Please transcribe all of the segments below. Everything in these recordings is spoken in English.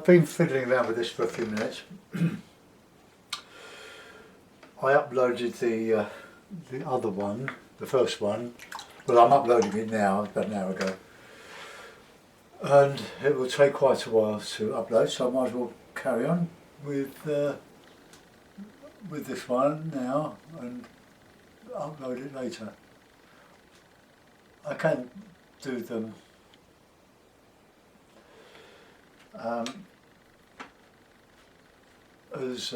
I've been fiddling around with this for a few minutes. I uploaded the other one, the first one. Well, I'm uploading it now, about an hour ago. And it will take quite a while to upload, so I might as well carry on with this one now and upload it later. I can do them as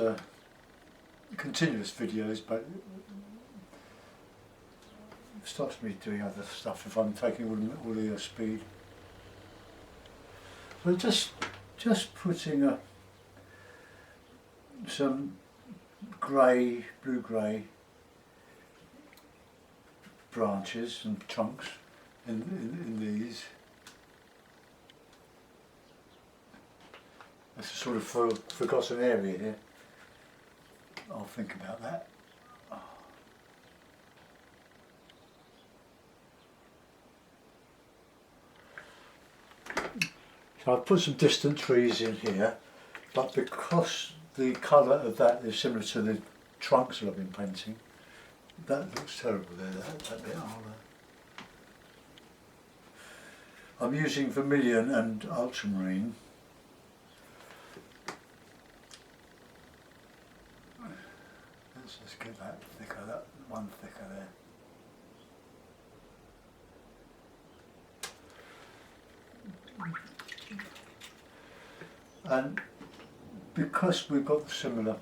continuous videos, but it stops me doing other stuff if I'm taking all the speed. So just putting some grey, blue-grey branches and trunks in these. That's a sort of forgotten area here. I'll think about that. So I've put some distant trees in here, but because the colour of that is similar to the trunks that I've been painting, that looks terrible there, that bit. I'm using vermilion and ultramarine. Let's just get that thicker, that one thicker there. And because we've got similar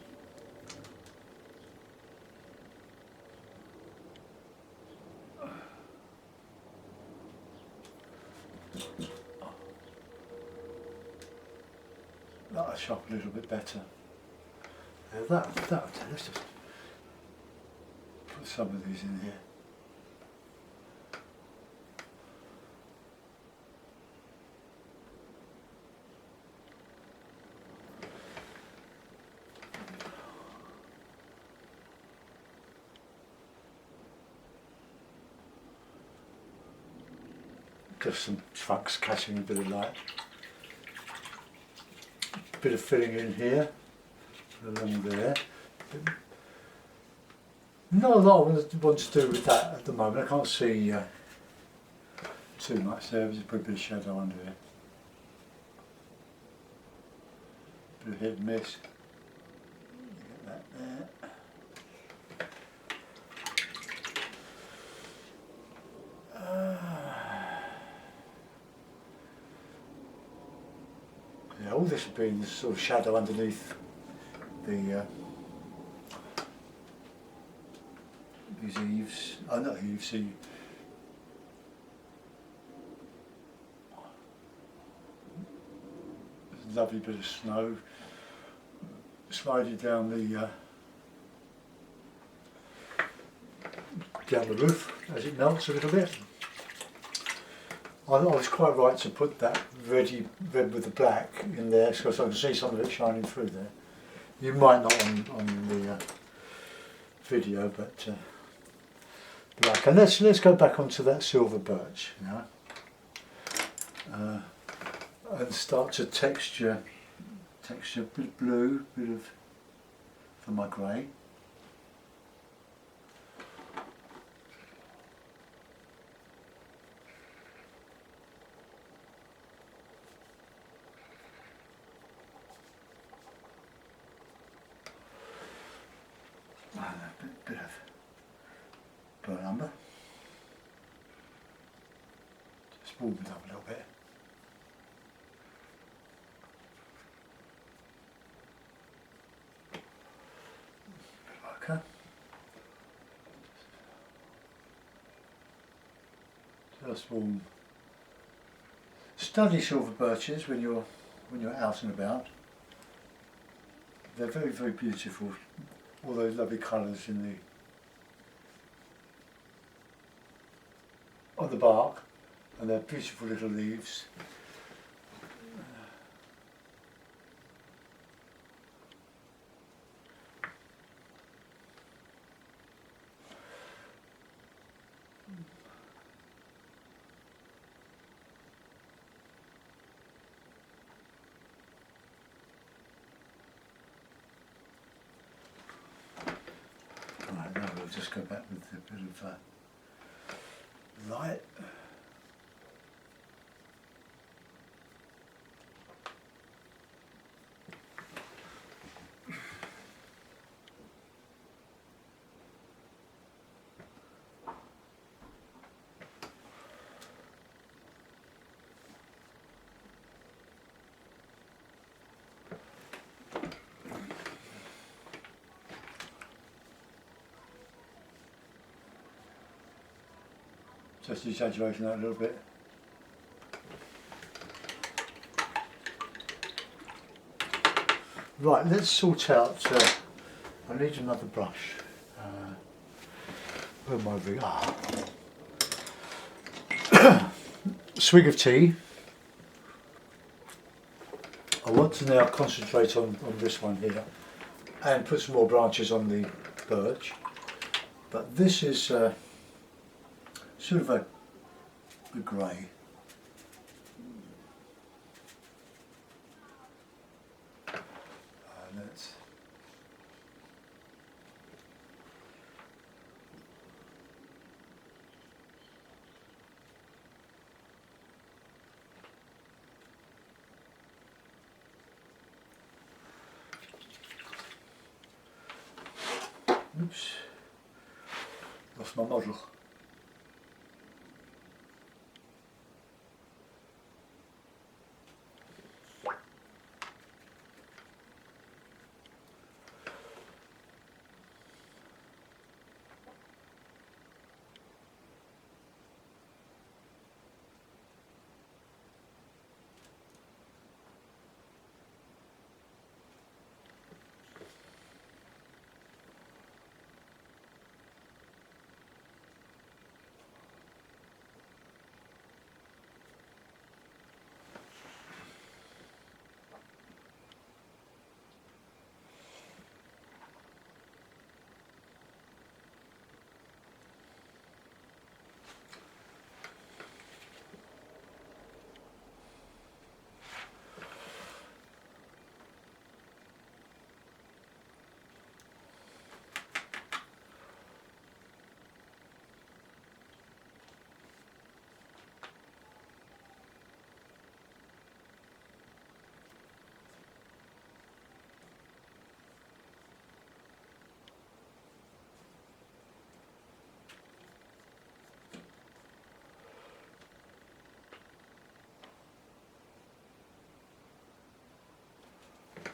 that'll shop a little bit better. Let's just put some of these in here. Just some trunks catching a bit of light. A bit of filling in here, along there. Not a lot I want to do with that at the moment. I can't see too much there. Just put a bit of shadow under it. Bit of hit and miss. Get that there. Yeah, all this has been this sort of shadow underneath the these eaves. Oh, not eaves. See, there's a lovely bit of snow sliding down the roof as it melts a little bit. I was quite right to put that red with the black in there because I can see some of it shining through there. You might not on the video, but black. And let's go back onto that silver birch now and start to texture a bit of blue, bit of for my grey. Bit of burnt umber. Just warm it up a little bit. Okay. Just warm. Study silver birches when you're out and about. They're very, very beautiful. All those lovely colours on the bark, and they're beautiful little leaves. just go back with a bit of light. Just exaggerating that a little bit. Right, let's sort out, I need another brush. Where am I ring? Swig of tea. I want to now concentrate on this one here and put some more branches on the birch. But this is sort of a grey. Let's oops, lost my model.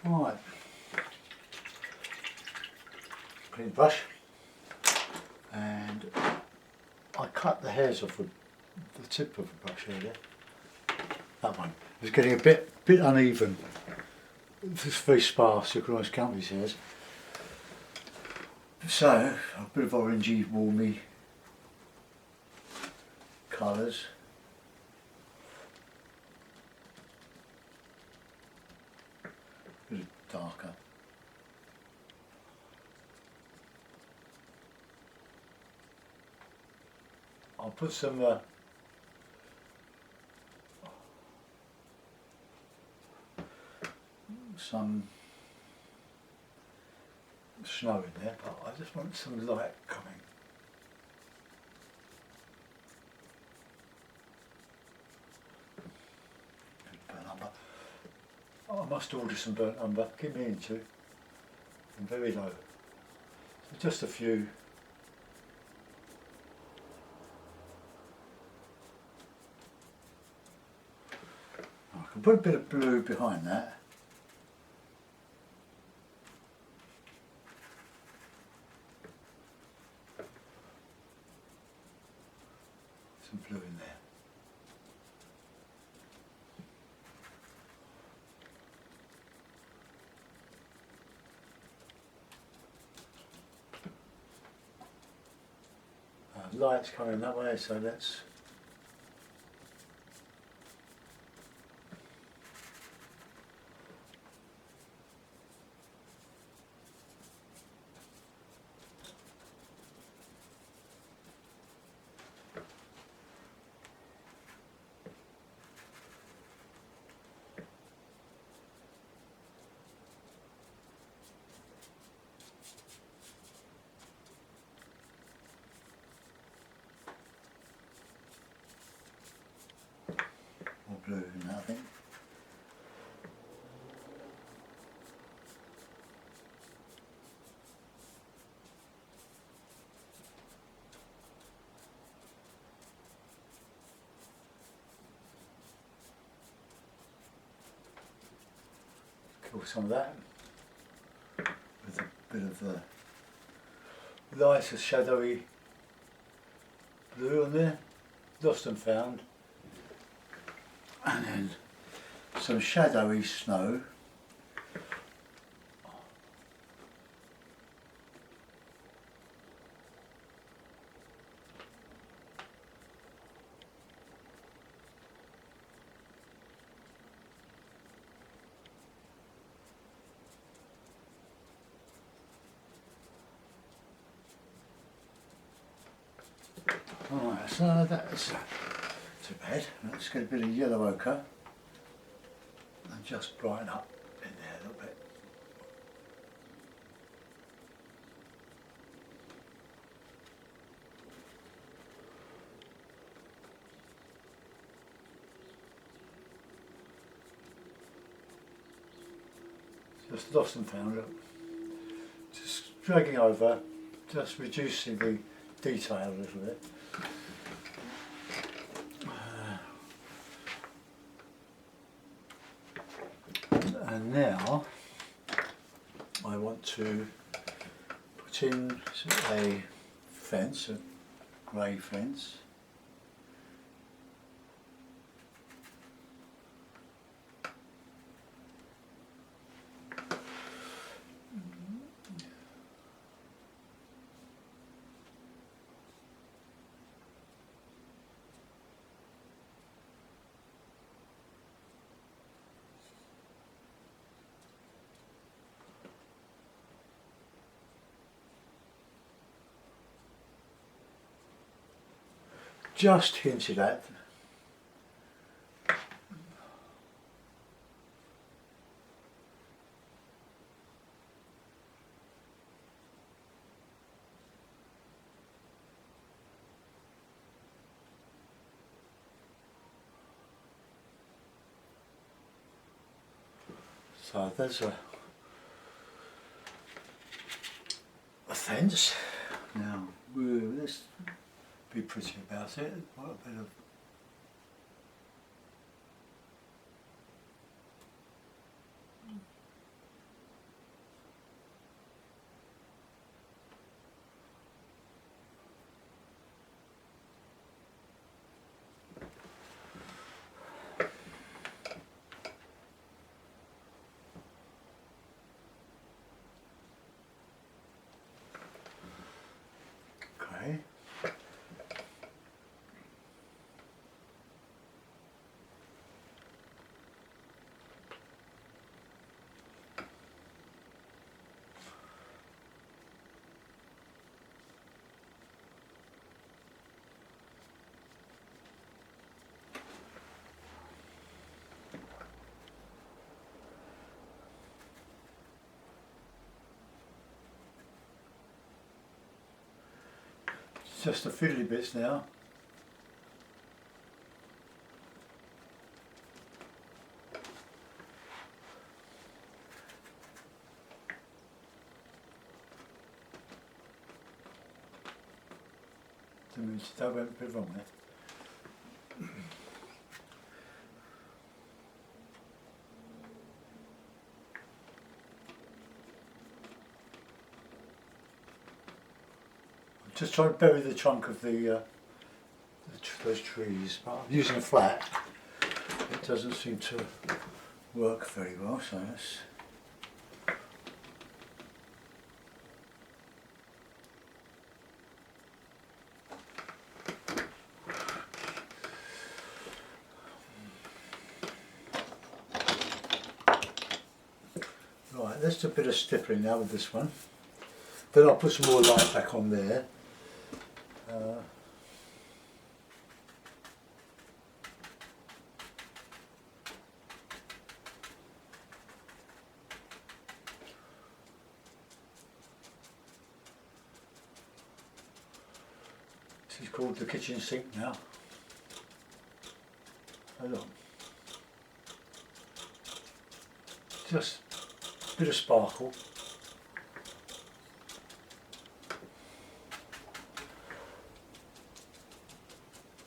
Right, clean brush, and I cut the hairs off with the tip of the brush earlier. That one is getting a bit uneven. It's very sparse, you can almost count these hairs. So, a bit of orangey, warmy colours. A bit darker. I'll put some snow in there, but I just want some light coming. Burnt umber. Oh, I must order some burnt umber. Give me into. And very low. So just a few. I can put a bit of blue behind that. Some blue in there. Light's coming that way, so let's Kill some of that with a bit of the lighter shadowy blue on there, lost and found, and then some shadowy snow. Alright, so that's too bad. Let's get a bit of yellow ochre and just brighten up in there a little bit. Just lost and found, look. Just dragging over, just reducing the detail a little bit. And now I want to put in a fence, a grey fence. Just hinted at. So there's a fence. Now let's be pretty about it. Quite a bit of okay. Just the fiddly bits now. That went a bit wrong there. Just trying to bury the trunk of those trees, but I'm using a flat. It doesn't seem to work very well, so that's right. Let's do a bit of stippling now with this one. Then I'll put some more light back on there. This is called the kitchen sink now. Hold on. Just a bit of sparkle.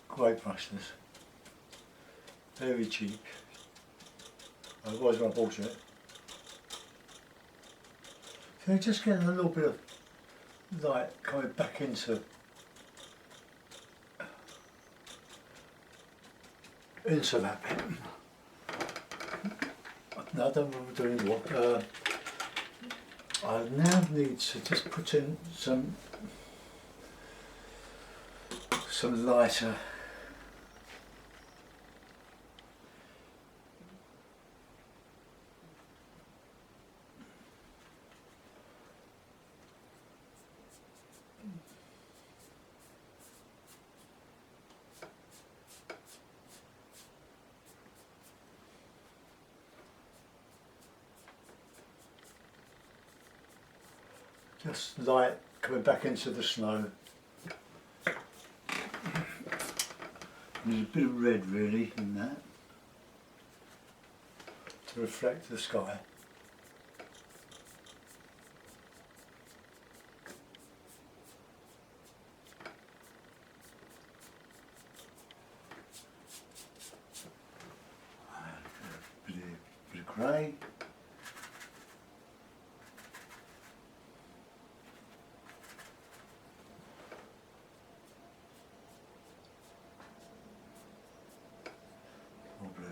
Great brush this. Very cheap. Otherwise when I bought it, So just getting a little bit of light coming back into that bit. No, I don't want to do any more. I now need to just put in some lighter just light coming back into the snow. There's a bit of red really in that to reflect the sky. And a bit of grey. Blue.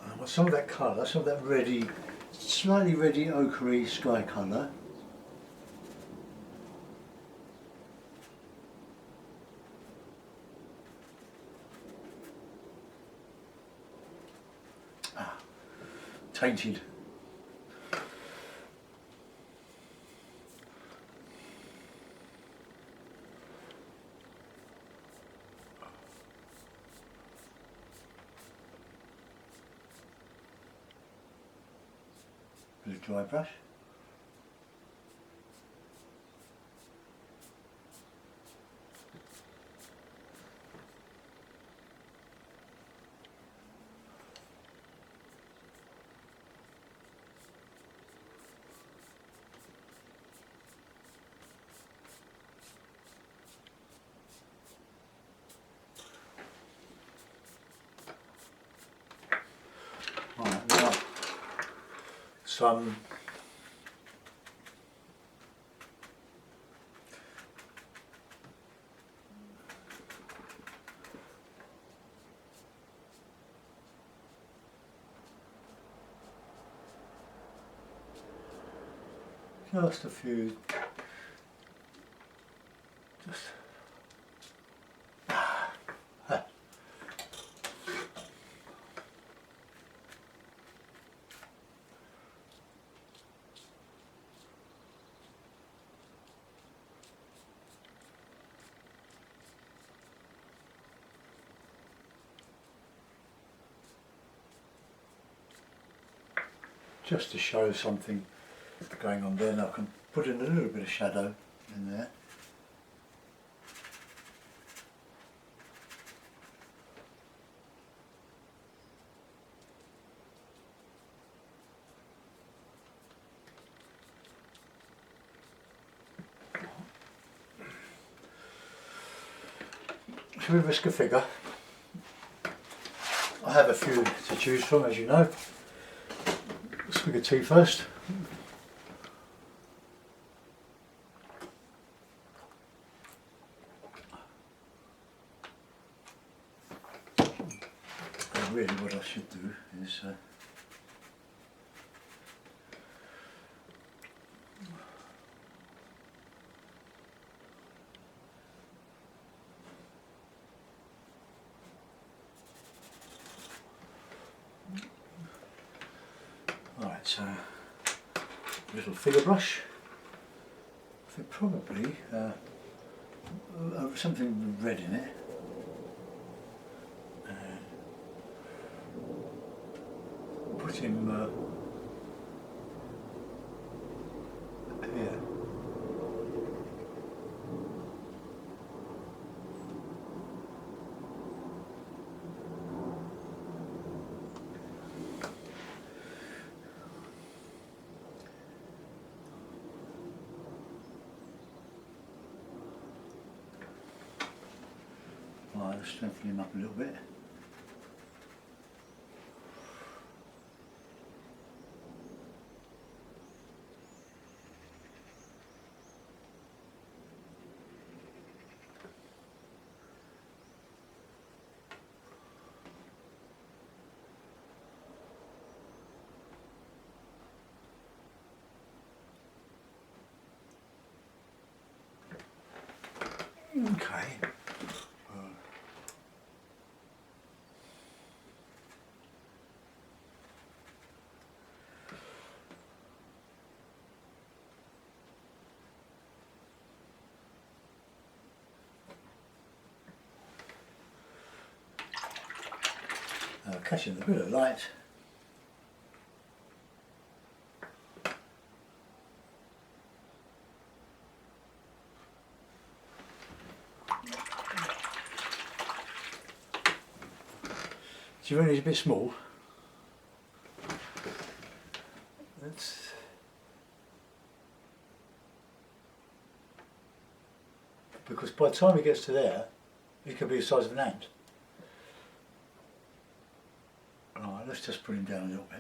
I want some of that colour, some of that reddy, slightly reddy ochre sky colour. Tainted. Bit of dry brush. Right, now some just a few, just just to show something going on there. Now I can put in a little bit of shadow in there. Should we risk a figure? I have a few to choose from, as you know. Let's figure two first. And really what I should do is right, so a little figure brush. I think probably something with red in it. Put him here. try to strengthen him up a little bit. Okay. Catching a bit of light. Do you reckon it's a bit small? That's because by the time it gets to there, it could be the size of an ant. Alright, let's just put him down a little bit.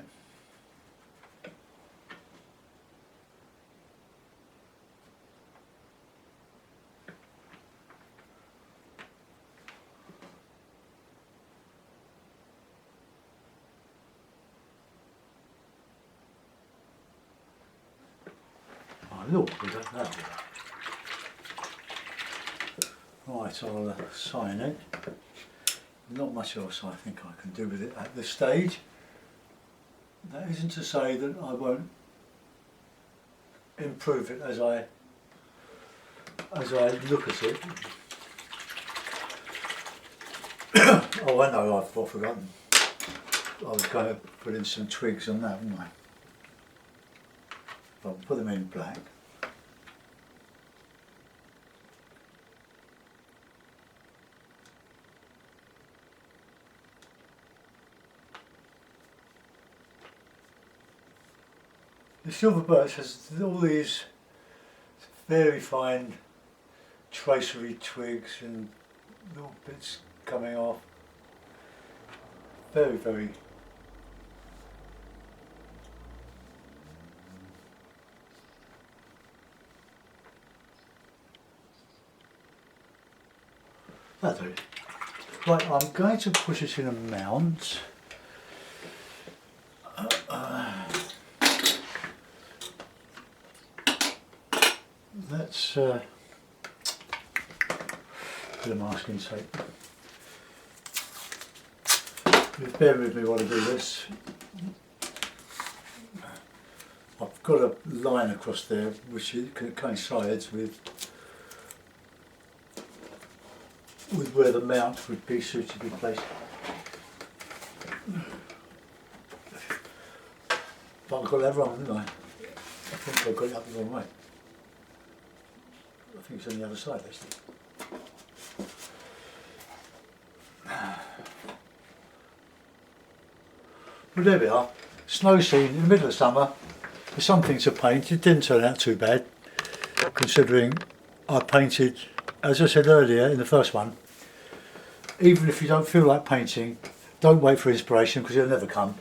Look, we got that. Right, I'll sign it. Not much else I think I can do with it at this stage. That isn't to say that I won't improve it as I look at it. Oh, I know, I've forgotten. I was going to put in some twigs on that, wouldn't I? I'll put them in black. The silver birch has all these very fine tracery twigs and little bits coming off. Very, very that'll do. Right, I'm going to put it in a mount. Let's bit of masking tape. Just bear with me while I do this. I've got a line across there which coincides with where the mount would be suitably placed. But I got that wrong, didn't I? I think I got it up the wrong way. I think it's on the other side actually. Well, there we are. Snow scene in the middle of summer. There's something to paint. It didn't turn out too bad, considering I painted, as I said earlier in the first one, even if you don't feel like painting, don't wait for inspiration because it'll never come.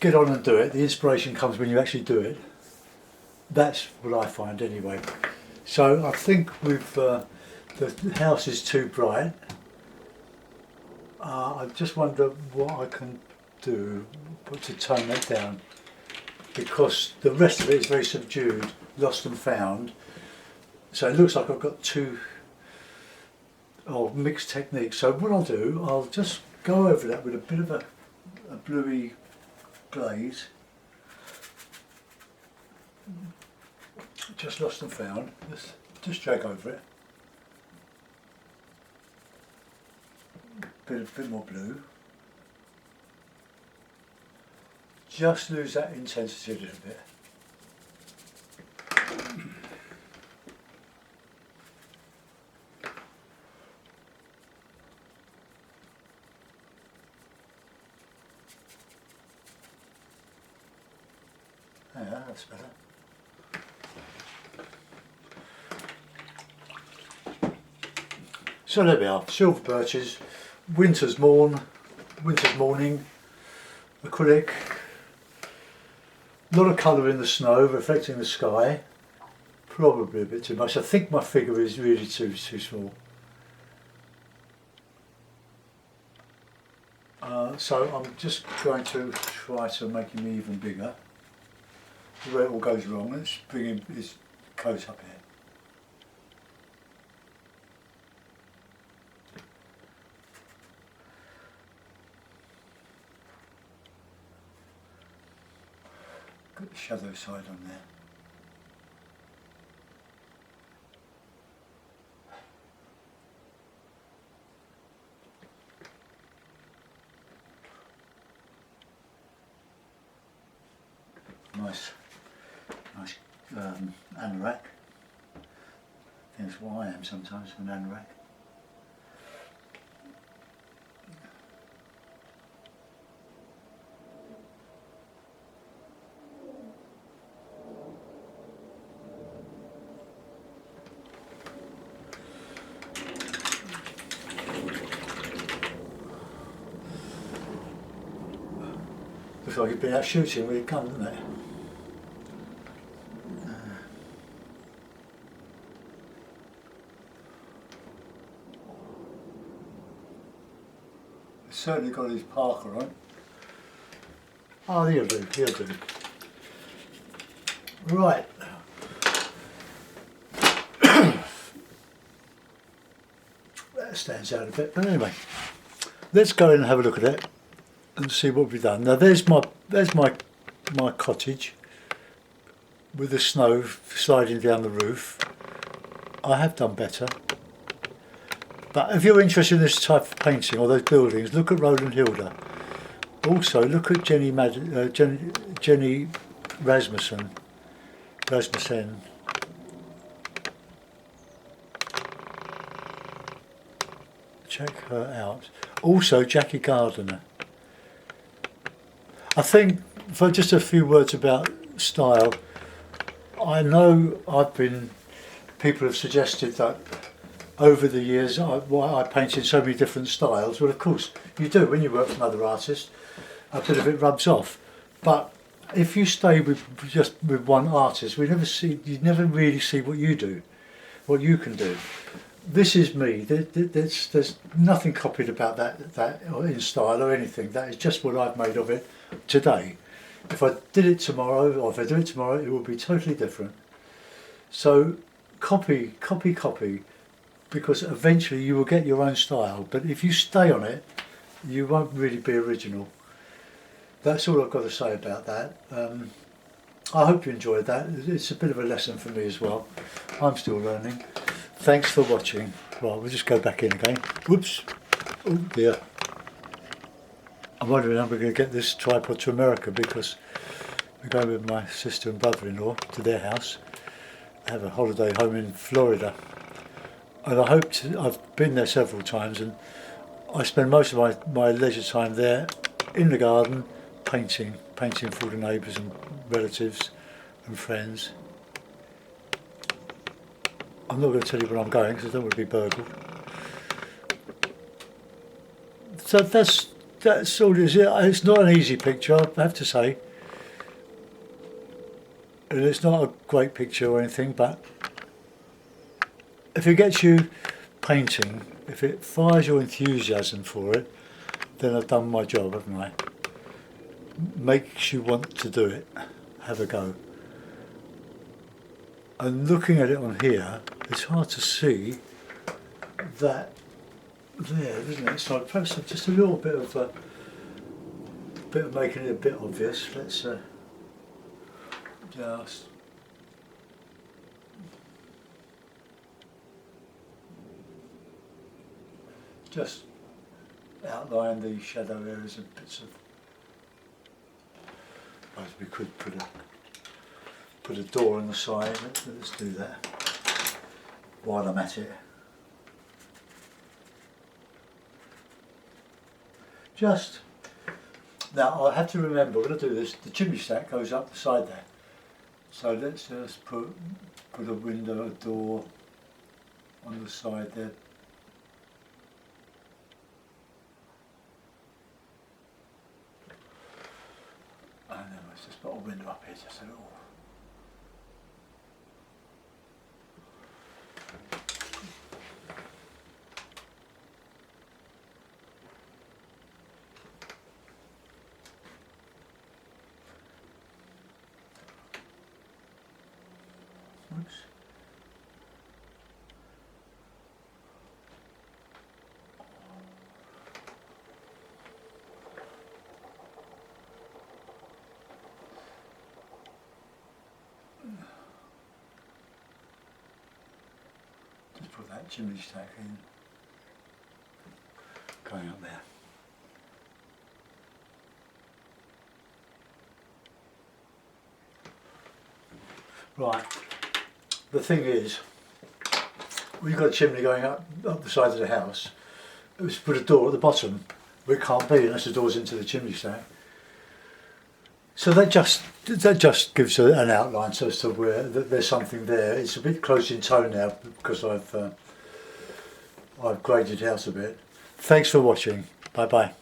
Get on and do it. The inspiration comes when you actually do it. That's what I find anyway. So I think with the house is too bright. I just wonder what I can do to tone that down, because the rest of it is very subdued, lost and found. So it looks like I've got two mixed techniques. So what I'll do, I'll just go over that with a bit of a bluey glaze. Just lost and found. Just drag over it. Bit more blue. Just lose that intensity a little bit. Yeah, that's better. So there we are, silver birches, winter's morning, acrylic, a lot of colour in the snow reflecting the sky, probably a bit too much. I think my figure is really too small. So I'm just going to try to make him even bigger. Where it all goes wrong, let's bring him his coat up here. Got the shadow side on there. Nice anorak. I think that's what I am sometimes, an anorak. Looks like you've been out shooting with your gun, doesn't it? Certainly got his parker on. Oh, he'll do, he'll do. Right. That stands out a bit, but anyway. Let's go in and have a look at it and see what we've done. Now there's my cottage with the snow sliding down the roof. I have done better. But if you're interested in this type of painting or those buildings, look at Roland Hilda. Also, look at Jenny Rasmussen. Check her out. Also, Jackie Gardiner. I think, for just a few words about style, I know people have suggested that over the years I painted so many different styles. Well, of course you do when you work from other artists. A bit of it rubs off, but if you stay with one artist, you never really see what you do, what you can do. This is me. There's nothing copied about that in style or anything. That is just what I've made of it today. If I did it tomorrow, or if I do it tomorrow, it will be totally different. So copy, because eventually you will get your own style. But if you stay on it, you won't really be original. That's all I've got to say about that. I hope you enjoyed that. It's a bit of a lesson for me as well. I'm still learning. Thanks for watching. Right, we'll just go back in again. Whoops. Oh dear. I'm wondering how we're going to get this tripod to America, because we're going with my sister and brother-in-law to their house. They have a holiday home in Florida. And I've been there several times, and I spend most of my leisure time there in the garden painting for the neighbours and relatives and friends. I'm not going to tell you where I'm going because I don't want to be burgled. So that's all it is. It's not an easy picture, I have to say. And it's not a great picture or anything, but if it gets you painting, if it fires your enthusiasm for it, then I've done my job, haven't I? Makes you want to do it, have a go. And looking at it on here, it's hard to see that there, isn't it? So perhaps just a little bit of making it a bit obvious. Let's just outline the shadow areas and bits of. I suppose we could put a door on the side. Let's do that while I'm at it. Just now, I have to remember when I do this, the chimney stack goes up the side there. So let's just put a window, a door on the side there. just a little. Oops. Just put that chimney stack in, going up there. Right, the thing is, we've got a chimney going up the side of the house. Let's put a door at the bottom, but it can't be unless the door's into the chimney stack. So that just gives an outline so as to where there's something there. It's a bit close in tone now because I've graded it out a bit. Thanks for watching. Bye bye.